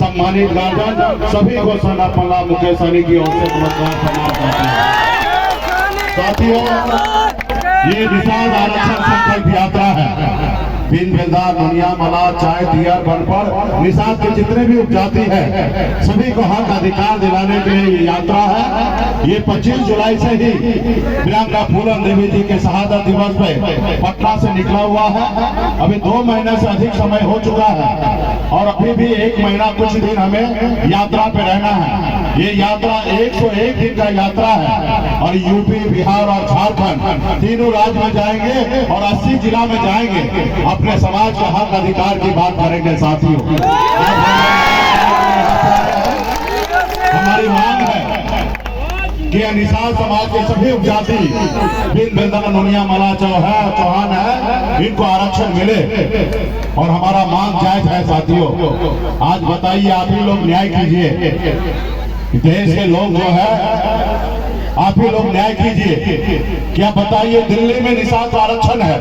सम्मानित गार्जियन सभी को सना पल्ला मुकेश सहनी की ओर से नमस्कार प्रणाम करते हैं। साथियों, ये विशाल आरक्षण संकल्प यात्रा है। बिन बेलदार, नुनिया, मला, चाय, दिया, बनपर, निषाद के जितने भी उपजाति है सभी को हक अधिकार दिलाने के लिए ये यात्रा है। ये 25 जुलाई से ही प्रियंका फूलन देवी जी के शहादत दिवस पे पटना से निकला हुआ है। अभी 2 महीने से अधिक समय हो चुका है और अभी भी 1 महीना कुछ दिन हमें यात्रा पे रहना है। ये यात्रा 101 दिन का यात्रा है और यूपी, बिहार और झारखंड तीनों राज्य में जाएंगे और 80 जिला में जाएंगे। अपने समाज का हक अधिकार की बात करेंगे। साथियों, हमारी मांग है कि निषाद समाज के सभी उपजाति बिन बेलदार, नुनिया, मला, चौहान है, इनको आरक्षण मिले और हमारा मांग जायज है। साथियों, आज बताइए, आप ही लोग न्याय कीजिए। देश के लोग जो है, आप ही लोग न्याय कीजिए। क्या बताइए, दिल्ली में निषाद का आरक्षण है।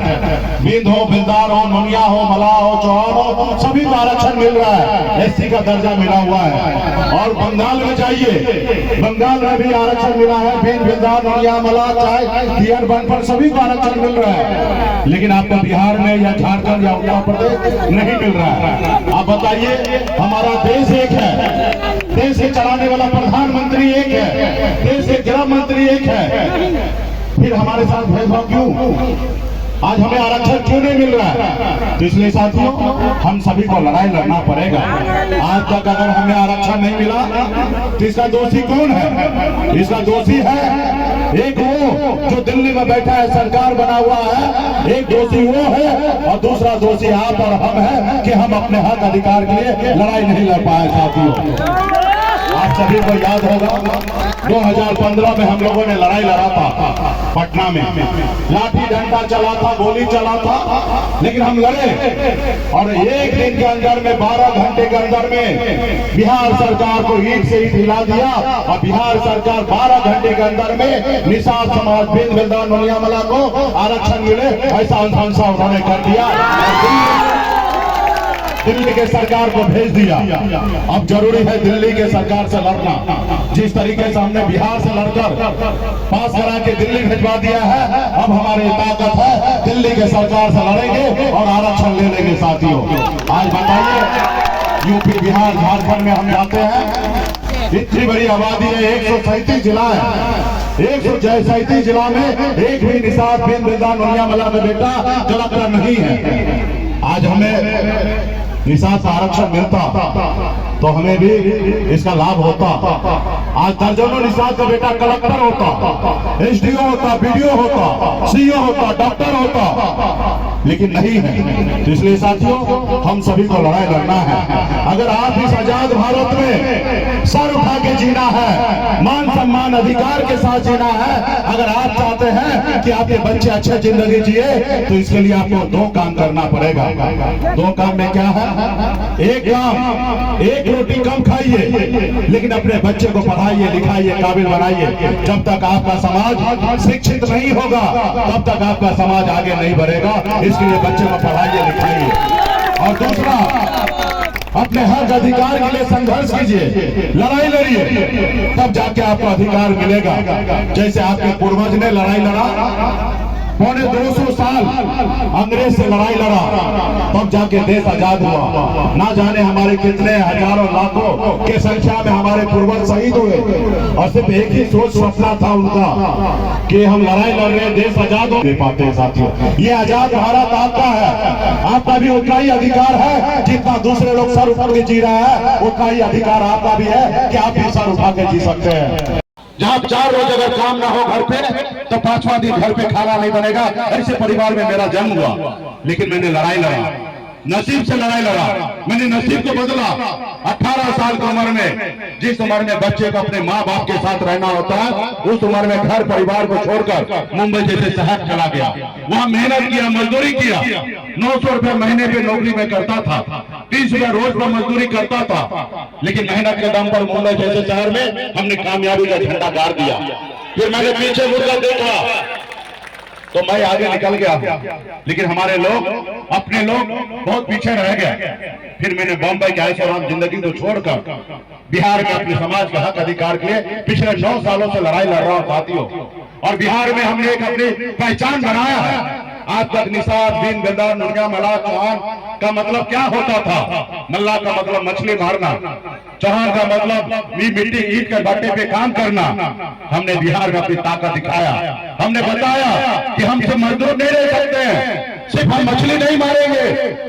बिंद हो, बेलदार हो, नुनिया हो, मला हो, चौहान हो, सभी को आरक्षण मिल रहा है। एससी का दर्जा मिला हुआ है। और बंगाल में जाइए, बंगाल में भी आरक्षण मिला है। बिंद, बेलदार, नुनिया, मला, चाय, दियर, बनपर सभी को आरक्षण मिल रहा है। लेकिन आपको बिहार में या झारखंड या उत्तर प्रदेश नहीं मिल रहा है। आप बताइए, हमारा देश एक है, देश के चलाने वाला प्रधानमंत्री एक है, देश के गृह मंत्री एक है, फिर हमारे साथ भेदभाव क्यों? आज हमें आरक्षण क्यों नहीं मिल रहा है? तो इसलिए साथियों, हम सभी को लड़ाई लड़ना पड़ेगा। आज तक अगर हमें आरक्षण नहीं मिला तो इसका दोषी कौन है? इसका दोषी है एक वो जो दिल्ली में बैठा है, सरकार बना हुआ है। एक दोषी वो है और दूसरा दोषी आप और हम है कि हम अपने हक अधिकार के लिए लड़ाई नहीं लड़ पाए। साथियों, आप सभी को याद होगा 2015 में हम लोगों ने लड़ाई लड़ा था पटना में, लाठी डंडा चला था, गोली चला था, लेकिन हम लड़े और एक दिन के अंदर में 12 घंटे के अंदर में बिहार सरकार को ईंट से ईंट हिला दिया और बिहार सरकार 12 घंटे के अंदर में निषाद समाज, बिन बेलदार, नुनिया, मला को आरक्षण मिले ऐसा अनुशंसा उन्होंने कर दिया। दिल्ली के सरकार को भेज दिया। अब जरूरी है दिल्ली के सरकार से लड़ना। जिस तरीके से हमने बिहार से लड़कर पास करा के दिल्ली भिजवा दिया है, अब हमारी ताकत है दिल्ली के सरकार से लड़ेंगे और आरक्षण ले लेंगे। साथियों, आज बताइए, यूपी, बिहार, झारखंड में हम जाते हैं, इतनी बड़ी आबादी है, 137 जिला है। 137 जिला में एक भी निषाद, बिन बेलदार, नुनिया, मला का बेटा कलेक्टर नहीं है। आज हमें निषाद का आरक्षण मिलता तो हमें भी इसका लाभ होता। आज दर्जनों निषाद का बेटा कलेक्टर होता, एसडीओ होता, बीडीओ होता, सीईओ होता, डॉक्टर होता, लेकिन नहीं है। तो इसलिए साथियों, हम सभी को लड़ाई लड़ना है। अगर आप इस आजाद भारत में सर उठा के जीना है, मान सम्मान अधिकार के साथ जीना है, अगर आप चाहते हैं कि आपके बच्चे अच्छे जिंदगी जिए, तो इसके लिए आपको 2 काम करना पड़ेगा। 2 काम में क्या है? एक काम, एक रोटी कम खाइए लेकिन अपने बच्चे को पढ़ाइए, लिखाइए, काबिल बनाइए। जब तक आपका समाज शिक्षित नहीं होगा तब तक आपका समाज आगे नहीं बढ़ेगा। इसके लिए बच्चे को पढ़ाइए, लिखाइए। और दूसरा, अपने हक अधिकार के लिए संघर्ष कीजिए, लड़ाई लड़िए, तब जाके आपको अधिकार मिलेगा। जैसे आपके पूर्वज ने लड़ाई लड़ा, पौने 200 साल अंग्रेज से लड़ाई लड़ा, तब जाके देश आजाद हुआ। ना जाने हमारे कितने हजारों लाखों के संख्या में हमारे पूर्वज शहीद हुए और सिर्फ एक ही सोच सपना था उनका कि हम लड़ाई लड़ रहे, देश आजाद हो पाते हैं। साथियों, ये आजाद भारत आपका है, आपका भी उतना ही अधिकार है जितना दूसरे लोग सर उठा के जी रहा है, उतना ही अधिकार आपका भी है कि आप भी सर उठा के जी सकते हैं। जहाँ 4 रोज अगर काम ना हो घर पे तो 5वां दिन घर पे खाना नहीं बनेगा। ऐसे परिवार में मेरा जन्म हुआ, लेकिन मैंने लड़ाई लड़ा, नसीब से लड़ाई लड़ा, मैंने नसीब को बदला। 18 साल की उम्र में, जिस उम्र में बच्चे को अपने माँ बाप के साथ रहना होता है, उस उम्र में घर परिवार को छोड़कर मुंबई जैसे शहर चला गया। वहाँ मेहनत किया, मजदूरी किया, 900 रुपए महीने पे नौकरी में करता था, 30 रुपए रोज पर मजदूरी करता था, लेकिन मेहनत के दम पर मुंबई जैसे शहर में हमने कामयाबी का झंडा गाड़ दिया। फिर मैंने पीछे मुड़कर देखा तो मैं आगे निकल गया, लेकिन हमारे लोग, अपने लोग बहुत पीछे रह गए। फिर मैंने बॉम्बे के ऐशोआराम जिंदगी को छोड़कर बिहार में अपने समाज के हक अधिकार के लिए पिछले 9 सालों से लड़ाई लड़ रहा हूं साथियों। और बिहार में हमने एक अपनी पहचान बनाया है। आज तक निषाद, दीन दयाल, नुनिया, मल्लाह, चौहान का मतलब क्या होता था? मल्लाह का मतलब मछली मारना, चौहान का मतलब मिट्टी ईंट के भट्टे पे काम करना। हमने बिहार में अपनी ताकत दिखाया। हमने बताया कि हम सिर्फ मजदूर नहीं रह सकते हैं, सिर्फ हम मछली नहीं मारेंगे,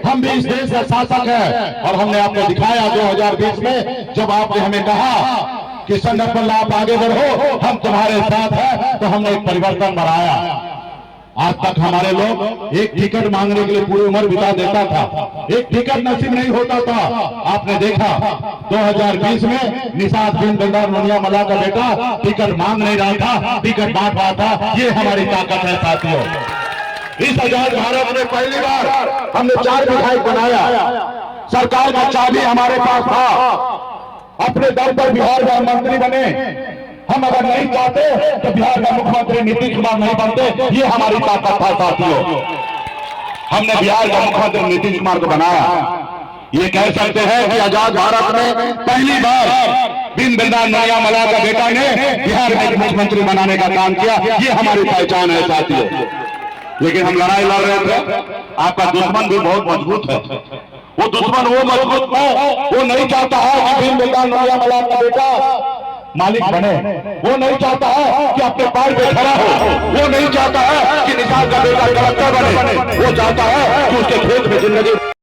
हम भी इस देश का शासक है। और हमने आपको दिखाया 2020 में, जब आपने हमें कहा कि संगठन आप आगे बढ़ो, हम तुम्हारे साथ हैं, तो हमने एक परिवर्तन बनाया। आज तक हमारे लोग एक टिकट मांगने के लिए पूरी उम्र बिता देता था, एक टिकट नसीब नहीं होता था। आपने देखा 2020 में निषाद, दीन दयाल, नुनिया, मल्लाह का बेटा टिकट मांग नहीं रहा था, टिकट बांट रहा था। ये हमारी ताकत है साथियों। इस आजाद भारत में पहली बार हमने 4 विधायक बनाया। सरकार का चाबी हमारे पास था, अपने दम पर बिहार का मंत्री बने। हम अगर नहीं चाहते तो बिहार का मुख्यमंत्री नीतीश कुमार नहीं बनते। ये हमारी ताकत था साथियों। हमने बिहार का मुख्यमंत्री नीतीश कुमार को बनाया। ये कह सकते हैं कि आजाद भारत में पहली बार दीन दयाल, नुनिया, मल्लाह का बेटा ने बिहार में मुख्यमंत्री बनाने का काम किया। ये हमारी पहचान है साथियों। लेकिन हम लड़ाई लड़ रहे थे। आपका दुश्मन भी बहुत मजबूत है। वो दुश्मन वो मजबूत है, वो नहीं चाहता है कि दीन दयाल, नुनिया, मल्लाह का बेटा मालिक बने। वो नहीं चाहता है कि अपने पैर पे खड़ा हो। वो नहीं चाहता है कि निषाद का बेटा कलेक्टर बने। वो चाहता है कि उसके खेत में जिंदगी